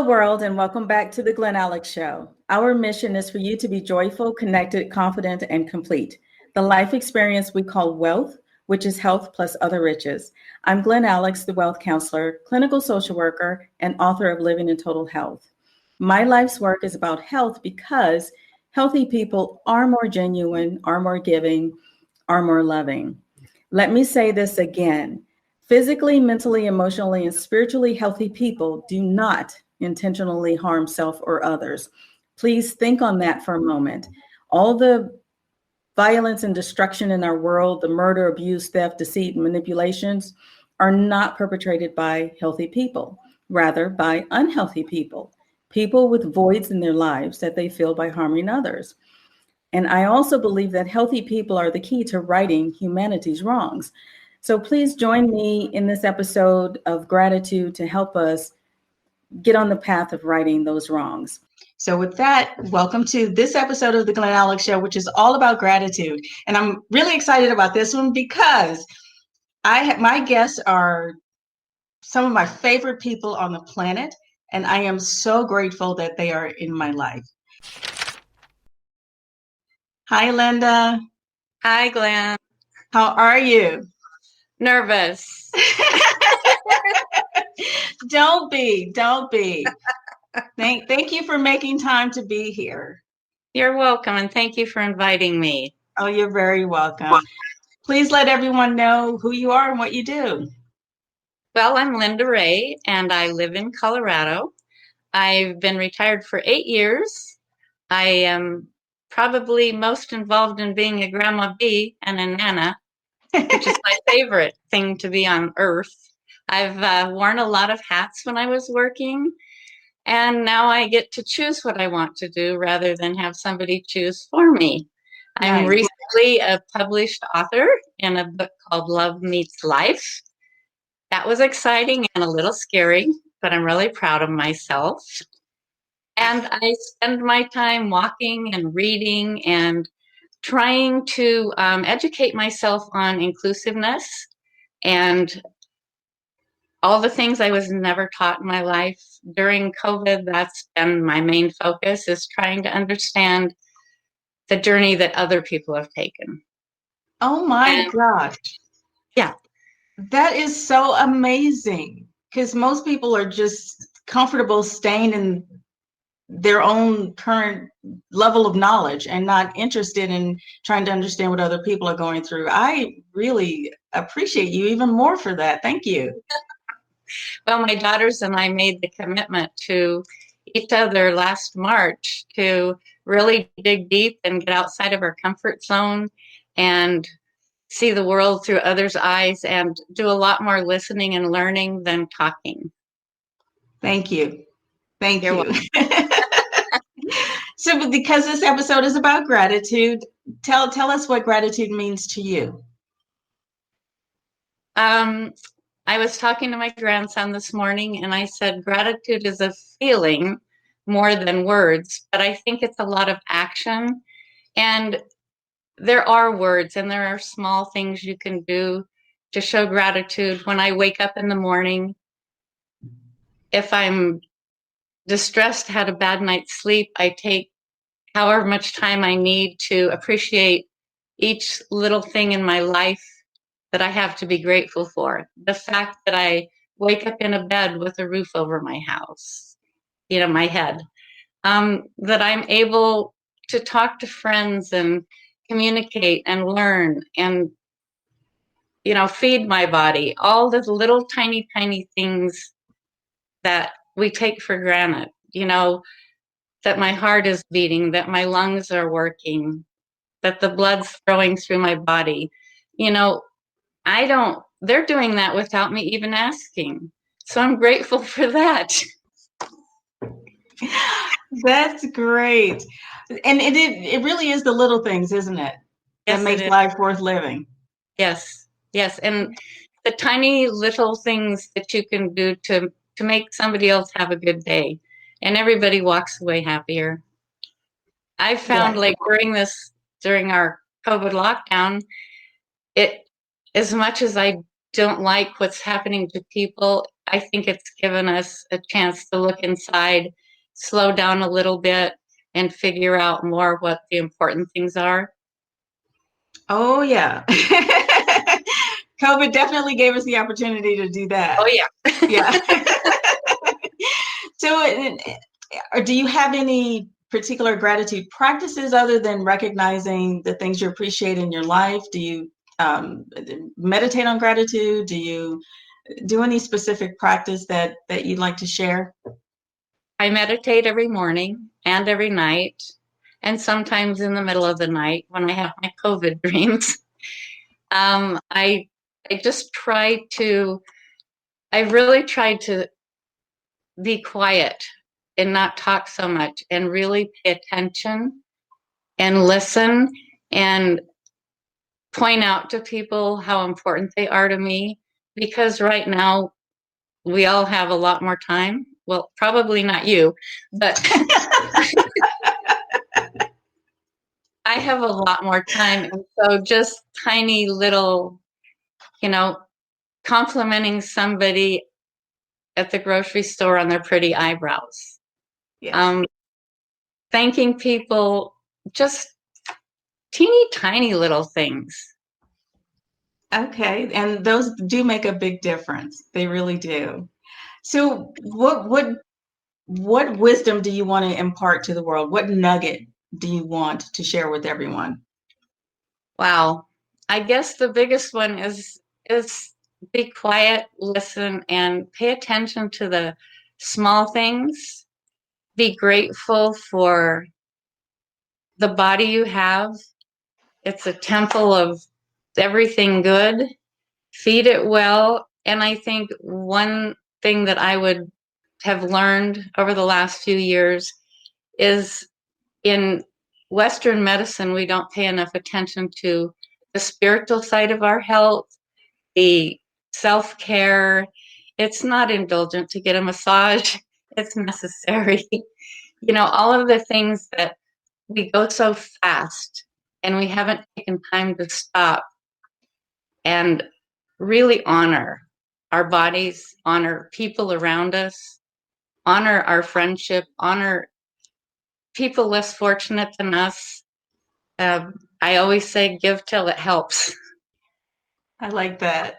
World, and welcome back to the Glen Alex Show. Our mission is for you to be joyful, connected, confident, and complete. The life experience we call wealth, which is health plus other riches. I'm Glen Alex, the wealth counselor, clinical social worker, and author of Living in Total Health. My life's work is about health because healthy people are more genuine, are more giving, are more loving. Let me say this again. Physically, mentally, emotionally, and spiritually healthy people do not intentionally harm self or others. Please think on that for a moment. All the violence and destruction in our world, the murder, abuse, theft, deceit, and manipulations are not perpetrated by healthy people, rather by unhealthy people, people with voids in their lives that they fill by harming others. And I also believe that healthy people are the key to righting humanity's wrongs. So please join me in this episode of gratitude to help us get on the path of righting those wrongs. So with that, welcome to this episode of the Glen Alex Show, which is all about gratitude. And I'm really excited about this one because my guests are some of my favorite people on the planet, and I am so grateful that they are in my life. Hi, Linda. Hi, Glen. How are you? Nervous. Don't be. Thank you for making time to be here. You're welcome, and thank you for inviting me. Oh, you're very welcome. Please let everyone know who you are and what you do. Well, I'm Linda Rae, and I live in Colorado. I've been retired for 8 years. I am probably most involved in being a grandma bee and a nana, which is my favorite thing to be on earth. I've worn a lot of hats when I was working, and now I get to choose what I want to do rather than have somebody choose for me. Nice. I'm recently a published author in a book called Love Meets Life. That was exciting and a little scary, but I'm really proud of myself. And I spend my time walking and reading and trying to educate myself on inclusiveness and all the things I was never taught in my life. During COVID, that's been my main focus, is trying to understand the journey that other people have taken. Oh my gosh. Yeah. That is so amazing, because most people are just comfortable staying in their own current level of knowledge and not interested in trying to understand what other people are going through. I really appreciate you even more for that. Thank you. Well, my daughters and I made the commitment to each other last March to really dig deep and get outside of our comfort zone and see the world through others' eyes and do a lot more listening and learning than talking. Thank you. Thank you. So because this episode is about gratitude, tell us what gratitude means to you. I was talking to my grandson this morning, and I said gratitude is a feeling more than words, but I think it's a lot of action. And there are words and there are small things you can do to show gratitude. When I wake up in the morning, if I'm distressed, had a bad night's sleep, I take however much time I need to appreciate each little thing in my life that I have to be grateful for. The fact that I wake up in a bed with a roof over my house, my head, that I'm able to talk to friends and communicate and learn. And, feed my body, all the little tiny, tiny things that we take for granted, that my heart is beating, that my lungs are working, that the blood's flowing through my body. They're doing that without me even asking. So I'm grateful for that. That's great. And it really is the little things, isn't it? Yes, That makes life worth living. Yes. Yes. And the tiny little things that you can do to make somebody else have a good day, and everybody walks away happier. I found like during our COVID lockdown, as much as I don't like what's happening to people, I think it's given us a chance to look inside, slow down a little bit, and figure out more what the important things are. Oh, yeah. COVID definitely gave us the opportunity to do that. Oh, yeah. Yeah. So, do you have any particular gratitude practices other than recognizing the things you appreciate in your life? Do you meditate on gratitude? Do you do any specific practice that you'd like to share? I meditate every morning and every night, and sometimes in the middle of the night when I have my COVID dreams. I just I really tried to be quiet and not talk so much and really pay attention and listen and point out to people how important they are to me, because right now we all have a lot more time. Well, probably not you, but I have a lot more time. And so just tiny little, complimenting somebody at the grocery store on their pretty eyebrows. Yes. Thanking people, just teeny tiny little things. Okay, and those do make a big difference. They really do. So what wisdom do you want to impart to the world? What nugget do you want to share with everyone? Wow. I guess the biggest one is be quiet, listen, and pay attention to the small things. Be grateful for the body you have. It's a temple of everything good. Feed it well. And I think one thing that I would have learned over the last few years is, in Western medicine, we don't pay enough attention to the spiritual side of our health, the self-care. It's not indulgent to get a massage. It's necessary. All of the things that we go so fast and we haven't taken time to stop and really honor our bodies, honor people around us, honor our friendship, honor people less fortunate than us. I always say, give till it helps. I like that.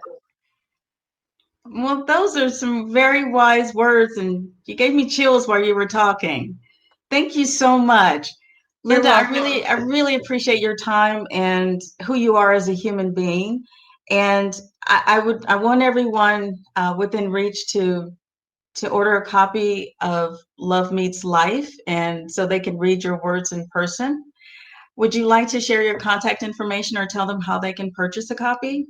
Well, those are some very wise words, and you gave me chills while you were talking. Thank you so much. Linda, I really appreciate your time and who you are as a human being. And I want everyone within reach to order a copy of Love Meets Life, and so they can read your words in person. Would you like to share your contact information or tell them how they can purchase a copy?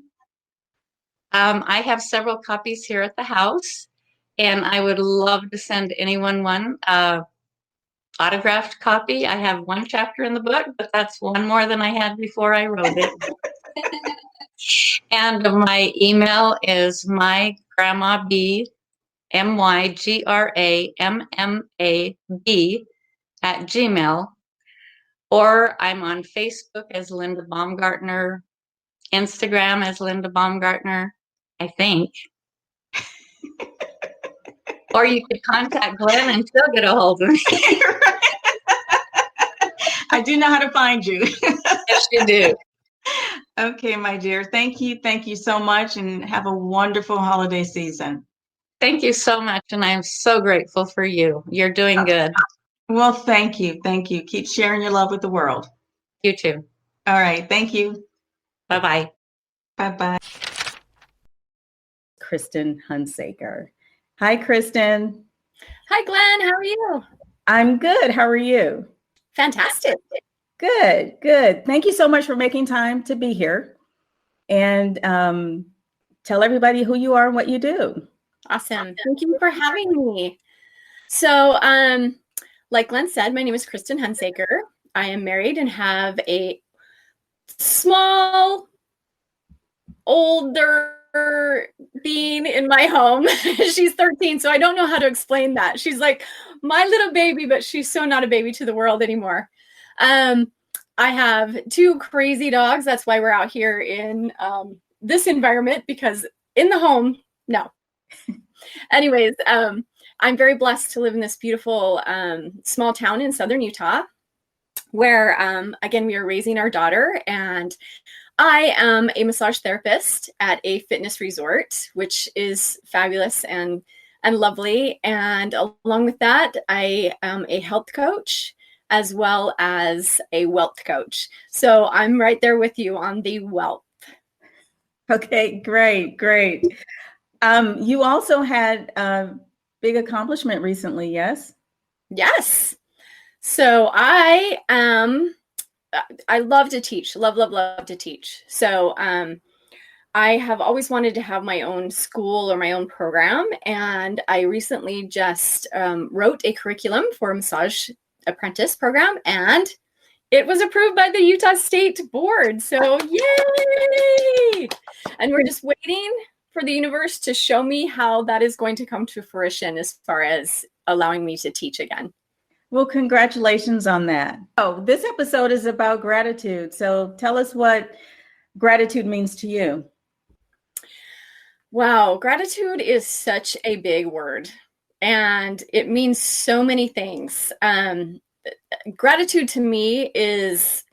I have several copies here at the house, and I would love to send anyone one autographed copy. I have one chapter in the book, but that's one more than I had before I wrote it. And my email is mygrammab, mygrammab @gmail, or I'm on Facebook as Linda Baumgartner, Instagram as Linda Baumgartner, I think. Or you could contact Glen and she'll get a hold of me. I do know how to find you. Yes, you do. Okay, my dear. Thank you. Thank you so much, and have a wonderful holiday season. Thank you so much, and I'm so grateful for you. You're doing good. Well, thank you. Thank you. Keep sharing your love with the world. You too. All right. Thank you. Bye-bye. Bye-bye. Kristin Hunsaker. Hi, Kristin. Hi, Glenn. How are you? I'm good. How are you? Fantastic. Good, good. Thank you so much for making time to be here and tell everybody who you are and what you do. Awesome. Thank you for having me. So, like Glenn said, my name is Kristin Hunsaker. I am married and have a small, older being in my home. She's 13, so I don't know how to explain that. She's like my little baby, but she's so not a baby to the world anymore. I have 2 crazy dogs. That's why we're out here in this environment, because in the home, no. Anyways, I'm very blessed to live in this beautiful small town in southern Utah, where, again, we are raising our daughter, and I am a massage therapist at a fitness resort, which is fabulous and lovely. And along with that, I am a health coach as well as a wealth coach. So I'm right there with you on the wealth. Okay, great, great. You also had a big accomplishment recently, yes? Yes. So I love to teach, love to teach. So I have always wanted to have my own school or my own program. And I recently just wrote a curriculum for a massage apprentice program, and it was approved by the Utah State Board. So yay! And we're just waiting for the universe to show me how that is going to come to fruition as far as allowing me to teach again. Well, congratulations on that. Oh, this episode is about gratitude. So tell us what gratitude means to you. Wow, gratitude is such a big word, and it means so many things. Gratitude to me is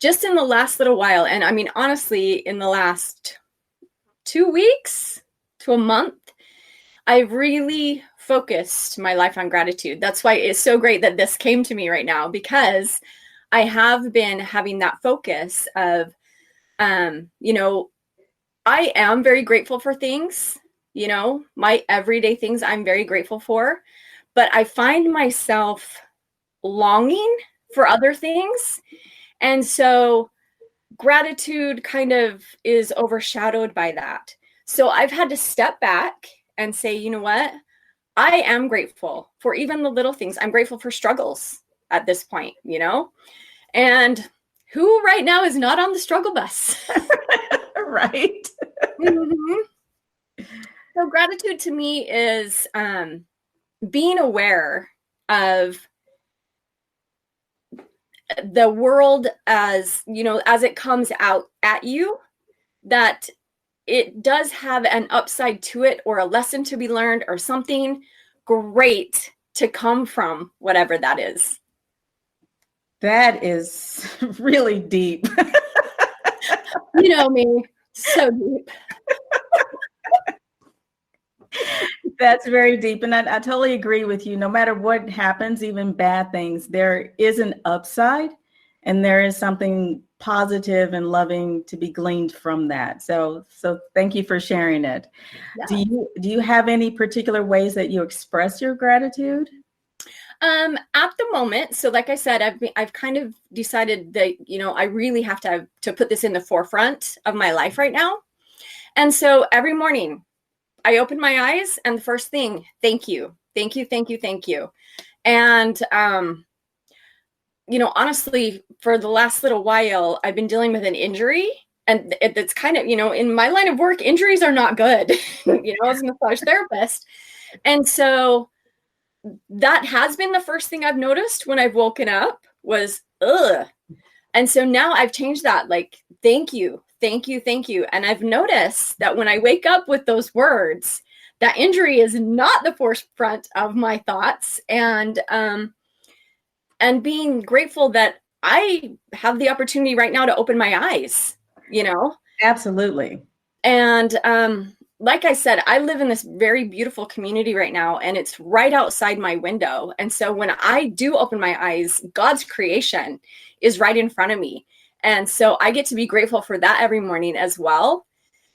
just in the last little while, and I mean, honestly, in the last 2 weeks to a month, I've really focused my life on gratitude. That's why it's so great that this came to me right now, because I have been having that focus of, I am very grateful for things, my everyday things I'm very grateful for, but I find myself longing for other things. And so gratitude kind of is overshadowed by that. So I've had to step back and say, you know what? I am grateful for even the little things. I'm grateful for struggles at this point, and who right now is not on the struggle bus? Right. Mm-hmm. So gratitude to me is being aware of the world as it comes out at you, that it does have an upside to it, or a lesson to be learned, or something great to come from whatever that is. That is really deep. You know me, so deep. That's very deep. And I totally agree with you. No matter what happens, even bad things, there is an upside, and there is something positive and loving to be gleaned from that. So thank you for sharing it. Yeah. Do you have any particular ways that you express your gratitude? At the moment, so like I said, I've kind of decided that, I really have to put this in the forefront of my life right now. And so every morning I open my eyes, and the first thing, thank you. And, honestly, for the last little while, I've been dealing with an injury, and it's kind of, in my line of work, injuries are not good, as a massage therapist. And so that has been the first thing I've noticed when I've woken up was, ugh. And so now I've changed that, like, thank you. And I've noticed that when I wake up with those words, that injury is not the forefront of my thoughts, and being grateful that I have the opportunity right now to open my eyes, Absolutely. And like I said, I live in this very beautiful community right now, and it's right outside my window. And so when I do open my eyes, God's creation is right in front of me. And so I get to be grateful for that every morning as well.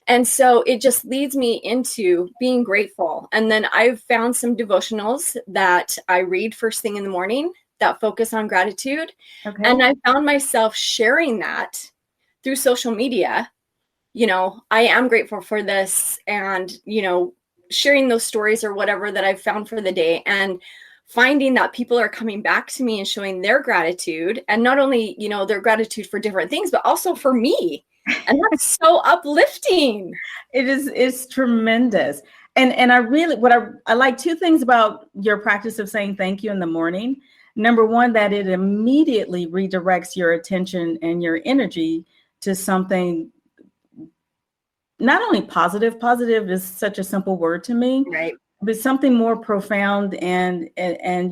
And so it just leads me into being grateful. And then I've found some devotionals that I read first thing in the morning that focus on gratitude. Okay. And I found myself sharing that through social media. I am grateful for this, and, sharing those stories or whatever that I've found for the day, and finding that people are coming back to me and showing their gratitude, and not only, their gratitude for different things, but also for me. And that's so uplifting. It's tremendous. And I really, I like two things about your practice of saying thank you in the morning. Number one, that it immediately redirects your attention and your energy to something not only positive is such a simple word to me, Right. but something more profound, and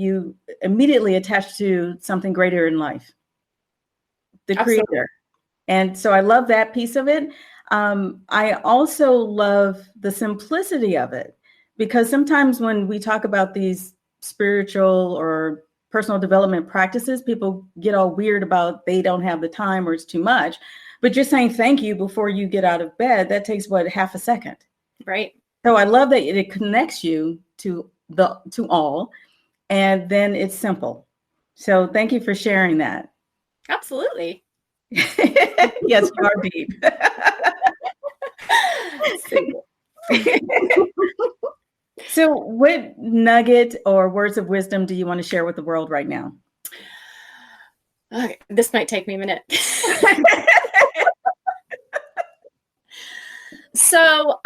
you immediately attach to something greater in life, the Absolutely. Creator. And so I love that piece of it. I also love the simplicity of it, because sometimes when we talk about these spiritual or personal development practices, people get all weird about they don't have the time or it's too much. But just saying thank you before you get out of bed, that takes half a second. Right. So I love that it connects you to all, and then it's simple. So thank you for sharing that. Absolutely. Yes, you are deep. So what nugget or words of wisdom do you want to share with the world right now? Okay, this might take me a minute. So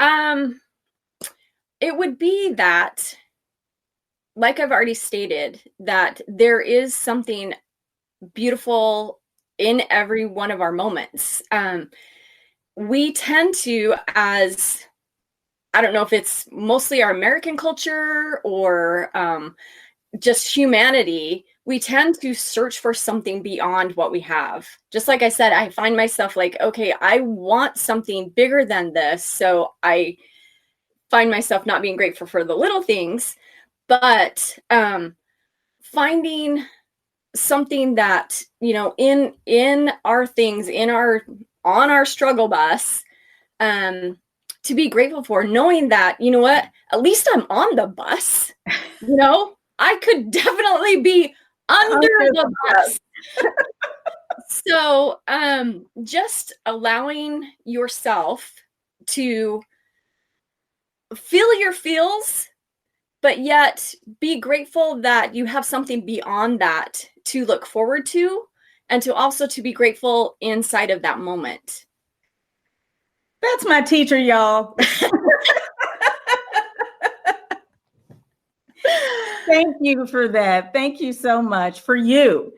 it would be that, like I've already stated, that there is something beautiful in every one of our moments. We tend to, as I don't know if it's mostly our American culture or just humanity, we tend to search for something beyond what we have. Just like I said, I find myself like, okay, I want something bigger than this. So I find myself not being grateful for the little things, but finding something that, in our things, on our struggle bus, to be grateful for, knowing that, you know what, at least I'm on the bus. I could definitely be under the bus. So just allowing yourself to feel your feels, but yet be grateful that you have something beyond that to look forward to, and to also to be grateful inside of that moment. That's my teacher, y'all. Thank you for that. Thank you so much for you.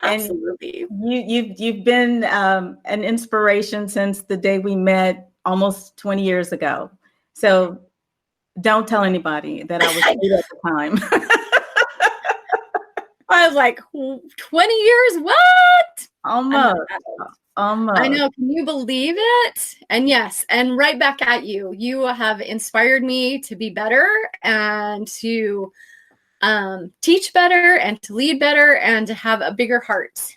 Absolutely. And you've been an inspiration since the day we met almost 20 years ago. So don't tell anybody that I was cute at the time. I was like, 20 years? What? Almost. I know. Can you believe it? And yes, and right back at you. You have inspired me to be better and to teach better and to lead better and to have a bigger heart.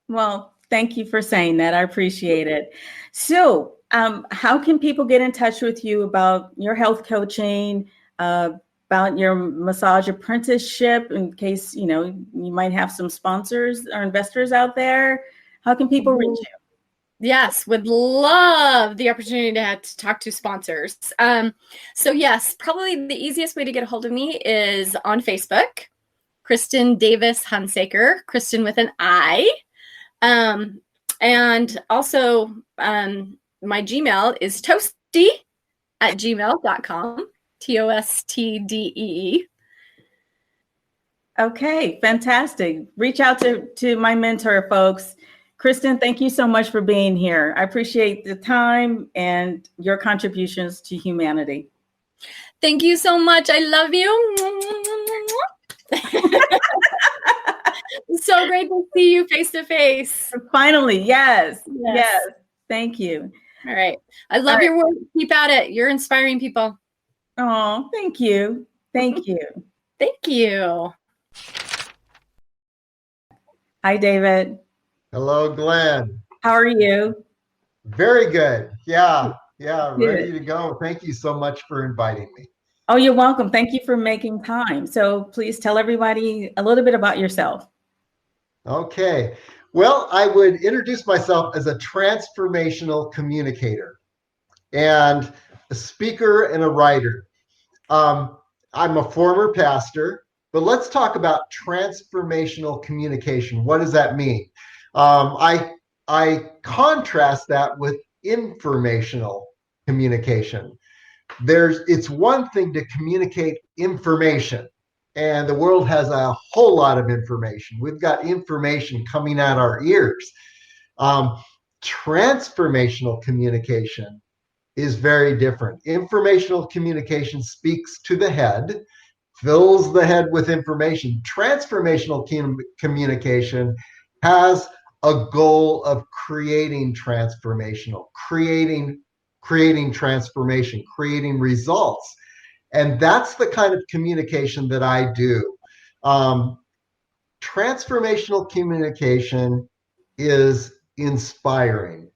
Well, thank you for saying that. I appreciate it. So how can people get in touch with you about your health coaching, about your massage apprenticeship, in case, you might have some sponsors or investors out there? How can people reach you? Yes, would love the opportunity to talk to sponsors. So yes, probably the easiest way to get a hold of me is on Facebook, Kristin Davis Hunsaker, Kristin with an I. And also my Gmail is toasty@gmail.com, TOSTDEE. Okay, fantastic. Reach out to my mentor, folks. Kristin, thank you so much for being here. I appreciate the time and your contributions to humanity. Thank you so much. I love you. So great to see you face to face. Finally, yes. Thank you. All right. I love your work. Keep at it. You're inspiring people. Oh, thank you. Thank you. Thank you. Hi, David. Hello, Glenn. How are you? Very good. Yeah. Yeah, ready Good. to go. Thank you so much for inviting me. Oh, you're welcome. Thank you for making time. So please tell everybody a little bit about yourself. Okay. Well, I would introduce myself as a transformational communicator and a speaker and a writer. I'm a former pastor, but let's talk about transformational communication. What does that mean? I contrast that with informational communication. It's one thing to communicate information, and the world has a whole lot of information. We've got information coming at our ears. Um, Transformational communication is very different. Informational communication speaks to the head, fills the head with information. Transformational communication has a goal of creating transformation, creating results. And that's the kind of communication that I do. Transformational communication is inspiring.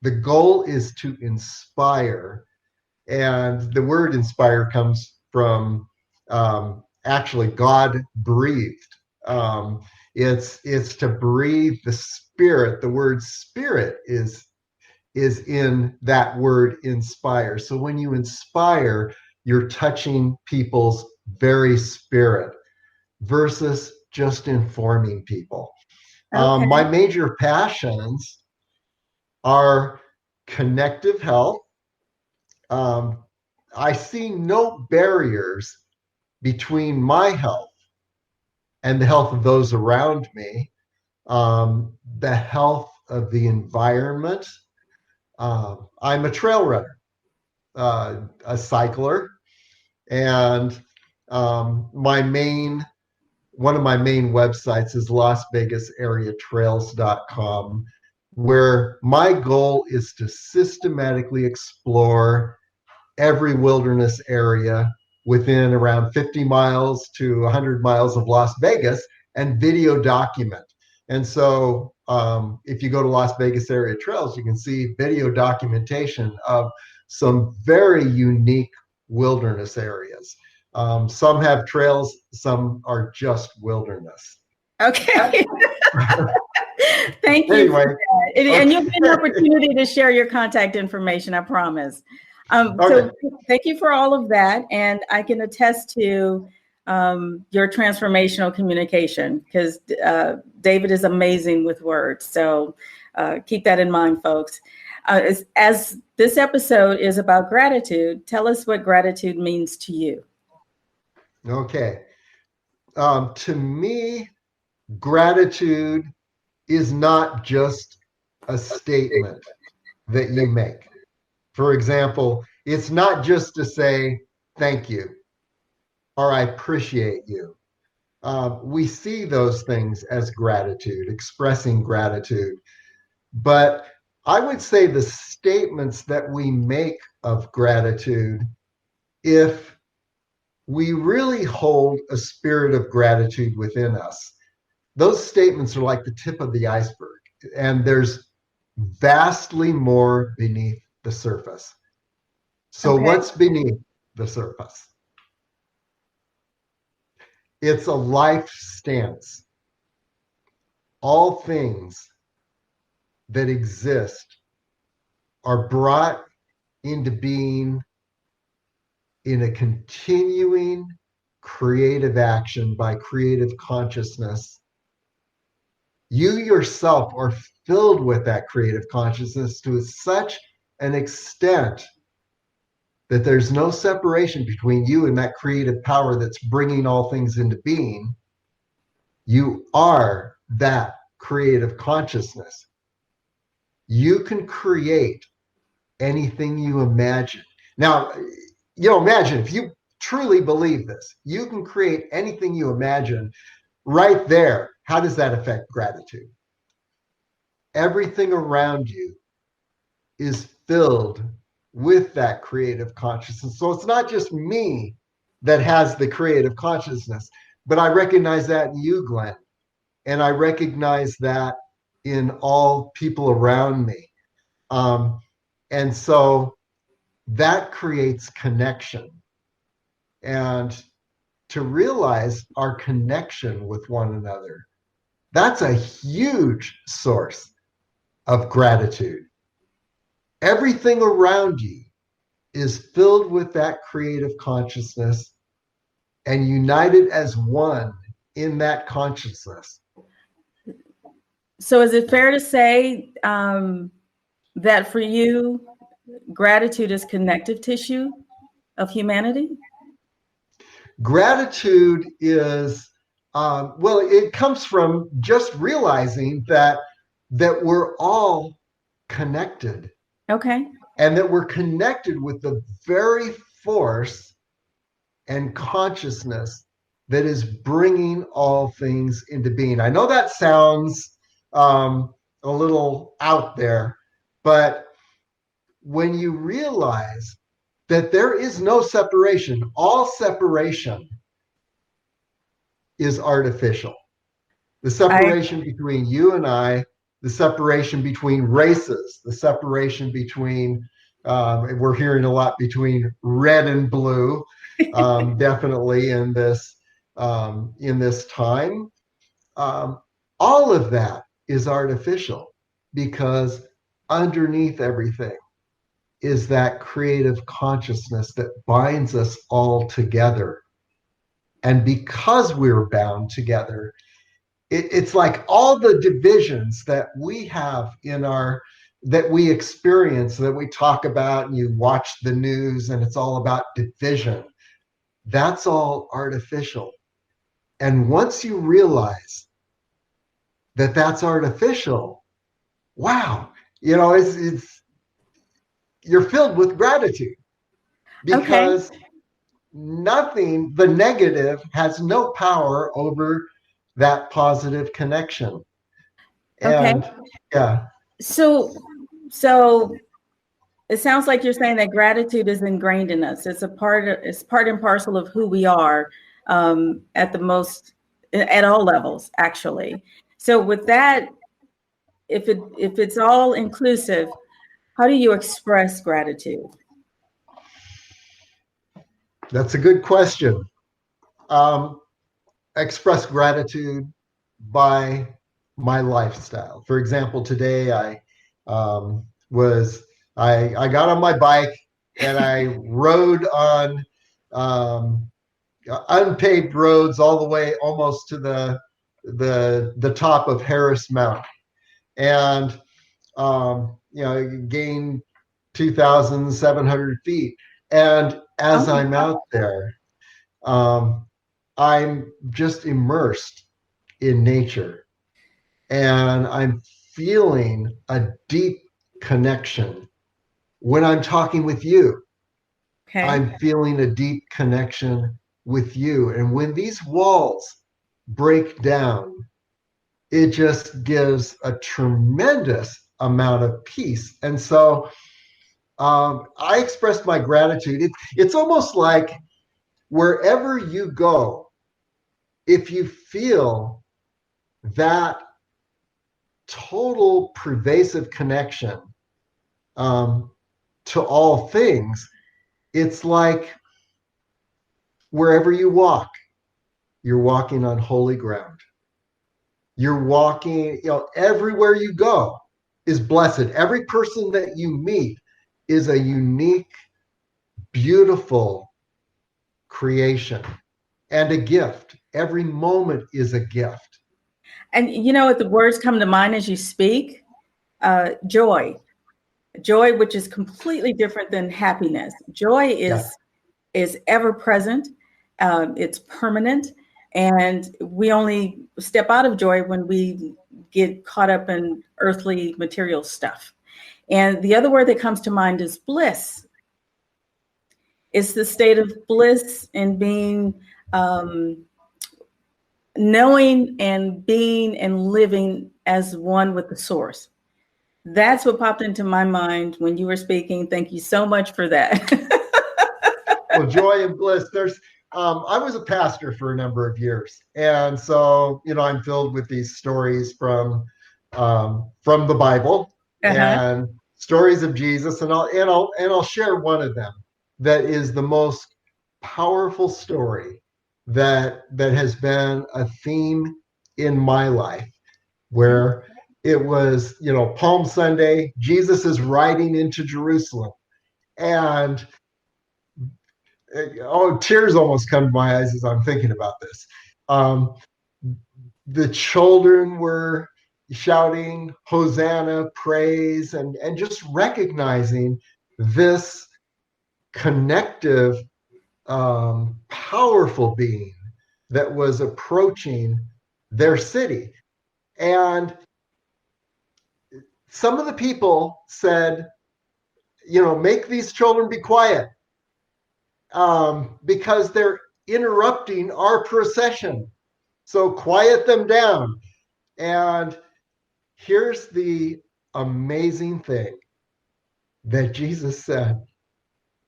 The goal is to inspire. And the word inspire comes from actually God breathed. It's to breathe the spirit. The word spirit is in that word inspire. So when you inspire, you're touching people's very spirit versus just informing people. Okay. My major passions are connective health. I see no barriers between my health and the health of those around me, the health of the environment. I'm a trail runner, a cycler, and one of my main websites is LasVegasAreaTrails.com, where my goal is to systematically explore every wilderness area within around 50 miles to 100 miles of Las Vegas and video document. And so if you go to Las Vegas Area Trails, you can see video documentation of some very unique wilderness areas. Some have trails, some are just wilderness. Okay. Thank you. Anyway, and you'll get an opportunity to share your contact information, I promise. So thank you for all of that. And I can attest to your transformational communication, because David is amazing with words. So keep that in mind, folks. As this episode is about gratitude, tell us what gratitude means to you. Okay. To me, gratitude is not just a statement that you make. For example, it's not just to say thank you or I appreciate you. We see those things as gratitude, expressing gratitude. But I would say the statements that we make of gratitude, if we really hold a spirit of gratitude within us, those statements are like the tip of the iceberg, and there's vastly more beneath the surface. So what's beneath the surface? It's a life stance. All things that exist are brought into being in a continuing creative action by creative consciousness. You yourself are filled with that creative consciousness to such an extent that there's no separation between you and that creative power that's bringing all things into being. You are that creative consciousness. You can create anything you imagine. Now, imagine if you truly believe this, you can create anything you imagine right there. How does that affect gratitude? Everything around you is filled with that creative consciousness. So it's not just me that has the creative consciousness, but I recognize that in you, Glenn. And I recognize that in all people around me. And so that creates connection. And to realize our connection with one another, that's a huge source of gratitude. Everything around you is filled with that creative consciousness and united as one in that consciousness. So is it fair to say that for you, gratitude is connective tissue of humanity? Gratitude is, well, it comes from just realizing that we're all connected. Okay. And that we're connected with the very force and consciousness that is bringing all things into being. I know that sounds a little out there, but when you realize that there is no separation, all separation is artificial. The separation between you and I, the separation between races, the separation between, we're hearing a lot between red and blue, definitely in this time. All of that is artificial because underneath everything is that creative consciousness that binds us all together. And because we're bound together, it's like all the divisions that we have that we experience, that we talk about, and you watch the news and it's all about division. That's all artificial. And once you realize that that's artificial, wow, it's you're filled with gratitude because nothing, the negative has no power over that positive connection. And yeah. So it sounds like you're saying that gratitude is ingrained in us. It's part and parcel of who we are at all levels, actually. So with that, if it's all inclusive, how do you express gratitude? That's a good question. Express gratitude by my lifestyle. For example, today I got on my bike and I rode on unpaved roads all the way almost to the top of Harris Mountain, and gained 2,700 feet. And as I'm out there, I'm just immersed in nature, and I'm feeling a deep connection. When I'm talking with you, I'm feeling a deep connection with you. And when these walls break down, it just gives a tremendous amount of peace. And so I express my gratitude. It's almost like wherever you go, if you feel that total pervasive connection to all things, it's like wherever you walk, you're walking on holy ground. You're walking, everywhere you go is blessed. Every person that you meet is a unique, beautiful creation and a gift. Every moment is a gift. And the words come to mind as you speak. Joy, which is completely different than happiness. Joy is ever present. It's permanent. And we only step out of joy when we get caught up in earthly material stuff. And the other word that comes to mind is bliss. It's the state of bliss and being, knowing and being and living as one with the source. That's what popped into my mind when you were speaking. Thank you so much for that. Well, joy and bliss. I was a pastor for a number of years. And so, I'm filled with these stories from the Bible. And stories of Jesus, and I'll share one of them that is the most powerful story that has been a theme in my life, where it was, Palm Sunday. Jesus is riding into Jerusalem, and tears almost come to my eyes as I'm thinking about this. The children were shouting Hosanna, praise, and just recognizing this connective, powerful being that was approaching their city. And some of the people said, make these children be quiet, because they're interrupting our procession. So quiet them down. And here's the amazing thing that Jesus said,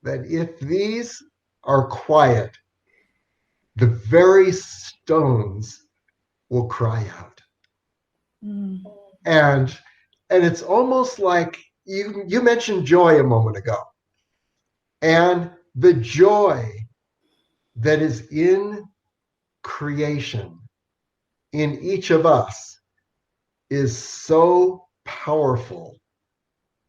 that if these are quiet, the very stones will cry out. Mm. And it's almost like you mentioned joy a moment ago. And the joy that is in creation, in each of us, is so powerful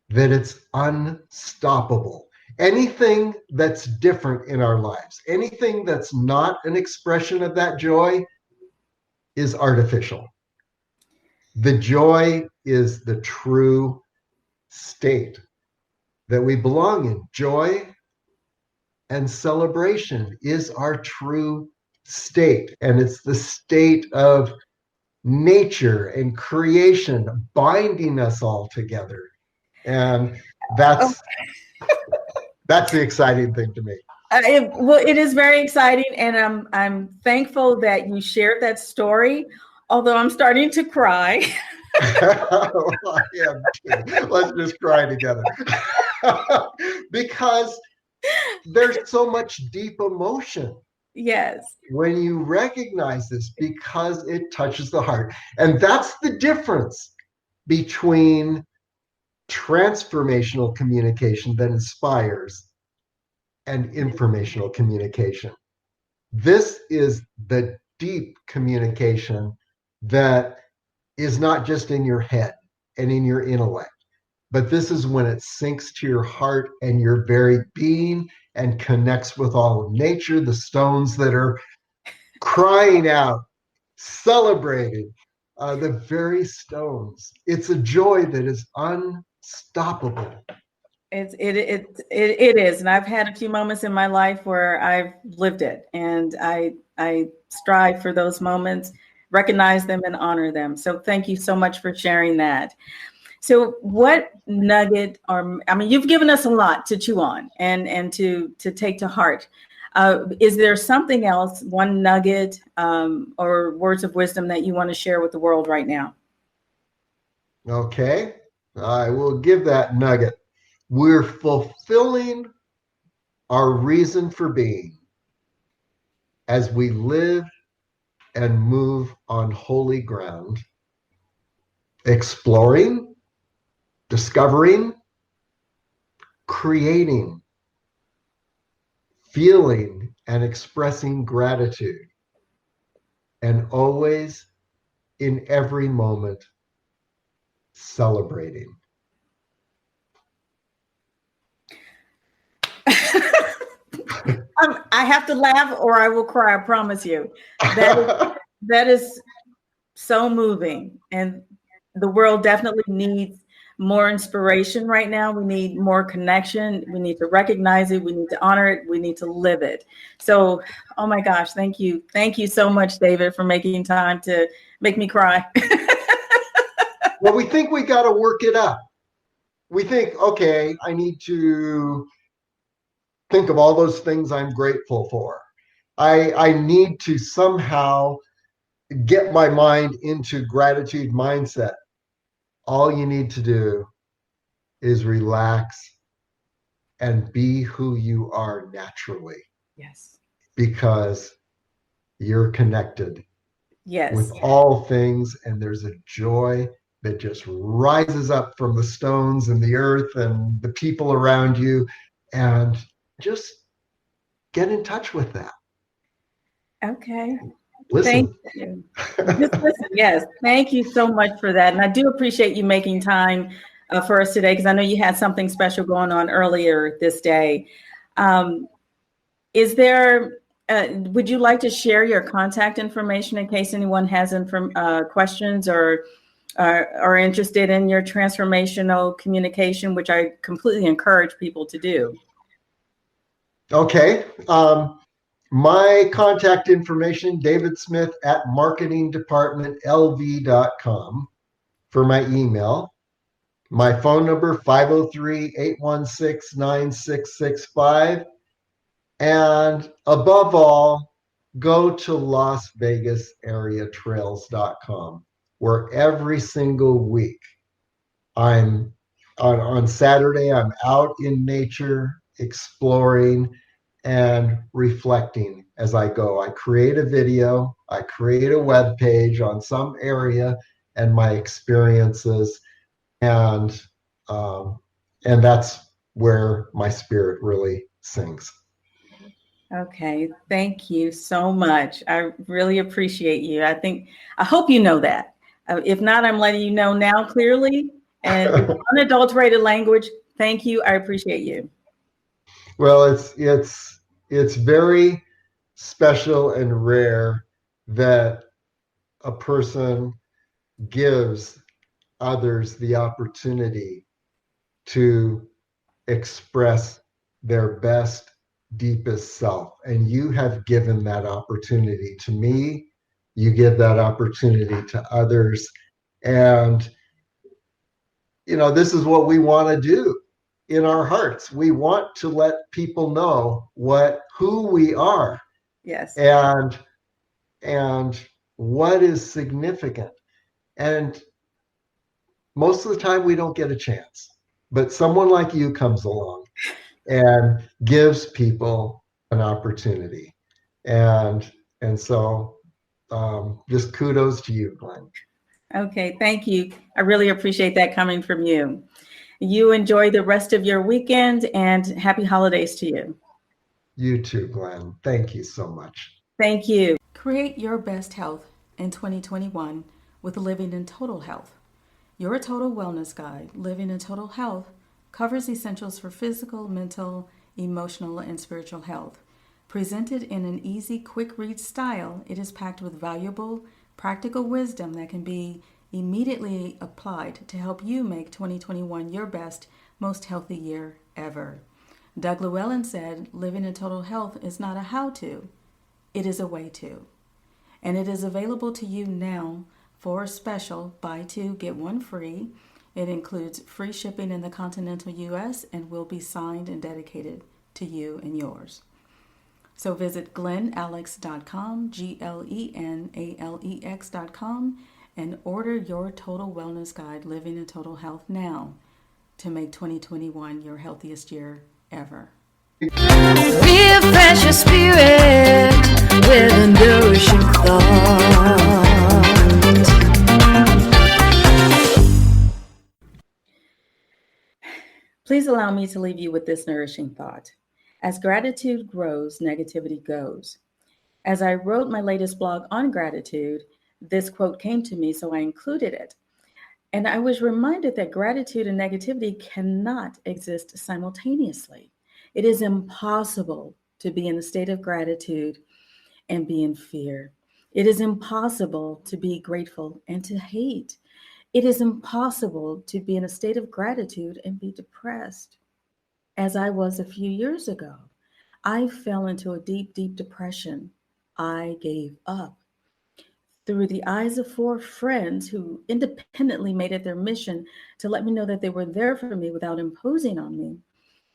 that it's unstoppable. Anything that's different in our lives, anything that's not an expression of that joy, is artificial. The joy is the true state that we belong in. Joy and celebration is our true state, and it's the state of nature and creation binding us all together. And that's the exciting thing to me. Well, it is very exciting, and I'm thankful that you shared that story. Although I'm starting to cry. Well, I am too. Let's just cry together. Because there's so much deep emotion. Yes. When you recognize this, because it touches the heart. And that's the difference between transformational communication that inspires and informational communication. This is the deep communication that is not just in your head and in your intellect, but this is when it sinks to your heart and your very being and connects with all of nature, the stones that are crying out, celebrating, the very stones. It's a joy that is unstoppable. It is, and I've had a few moments in my life where I've lived it, and I strive for those moments, recognize them, and honor them. So thank you so much for sharing that. So what nugget, you've given us a lot to chew on and to take to heart. Is there something else, one nugget or words of wisdom that you want to share with the world right now? Okay, I will give that nugget. We're fulfilling our reason for being as we live and move on holy ground, exploring, discovering, creating, feeling and expressing gratitude, and always, in every moment, celebrating. I have to laugh or I will cry, I promise you. That is so moving. And the world definitely needs more inspiration right now. We need more connection. We need to recognize it. We need to honor it. We need to live it. So, oh my gosh, thank you. Thank you so much, David, for making time to make me cry. Well, we think we got to work it up. We think, okay, I need to think of all those things I'm grateful for. I need to somehow get my mind into gratitude mindset. All you need to do is relax and be who you are naturally. Yes. Because you're connected. Yes. With all things, and there's a joy that just rises up from the stones and the earth and the people around you, and just get in touch with that. Okay. Listen. Thank you. Just listen. Yes. Thank you so much for that. And I do appreciate you making time for us today, because I know you had something special going on earlier this day. Is there, would you like to share your contact information in case anyone has questions or are interested in your transformational communication, which I completely encourage people to do? Okay. My contact information, David Smith at marketingdepartmentlv.com for my email. My phone number, 503-816-9665. And above all, go to LasVegasAreaTrails.com, where every single week I'm on Saturday, I'm out in nature, exploring and reflecting as I go. I create a video, I create a web page on some area and my experiences, and that's where my spirit really sings. Okay, thank you so much. I really appreciate you. I hope you know that. If not, I'm letting you know now clearly. And it's unadulterated language. Thank you. I appreciate you. Well, it's very special and rare that a person gives others the opportunity to express their best, deepest self. And you have given that opportunity to me. You give that opportunity to others. And, this is what we want to do in our hearts. We want to let people know who we are. Yes. And what is significant. And most of the time we don't get a chance. But someone like you comes along and gives people an opportunity. And so just kudos to you, Glenn. Okay, thank you. I really appreciate that coming from you. You enjoy the rest of your weekend, and happy holidays to you. You too, Glenn. Thank you so much. Thank you. Create your best health in 2021 with Living in Total Health. Your total wellness guide, Living in Total Health, covers essentials for physical, mental, emotional, and spiritual health. Presented in an easy, quick read style, it is packed with valuable, practical wisdom that can be immediately applied to help you make 2021 your best, most healthy year ever. Doug Llewellyn said, living in total health is not a how-to, it is a way to. And it is available to you now for a special buy two, get one free. It includes free shipping in the continental U.S. and will be signed and dedicated to you and yours. So visit glenalex.com, GLENALEX.com, and order your Total Wellness Guide, Living in Total Health, now to make 2021 your healthiest year ever. Refresh your spirit with a nourishing thought. Please allow me to leave you with this nourishing thought. As gratitude grows, negativity goes. As I wrote my latest blog on gratitude, this quote came to me, so I included it. And I was reminded that gratitude and negativity cannot exist simultaneously. It is impossible to be in a state of gratitude and be in fear. It is impossible to be grateful and to hate. It is impossible to be in a state of gratitude and be depressed. As I was a few years ago, I fell into a deep, deep depression. I gave up. Through the eyes of 4 friends who independently made it their mission to let me know that they were there for me without imposing on me,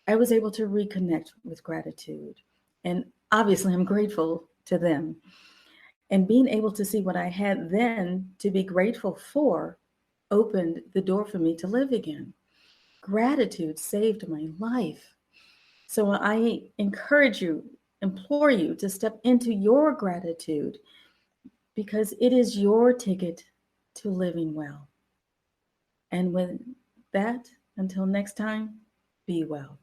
I was able to reconnect with gratitude. And obviously, I'm grateful to them. And being able to see what I had then to be grateful for opened the door for me to live again. Gratitude saved my life. So I encourage you, implore you to step into your gratitude, because it is your ticket to living well. And with that, until next time, be well.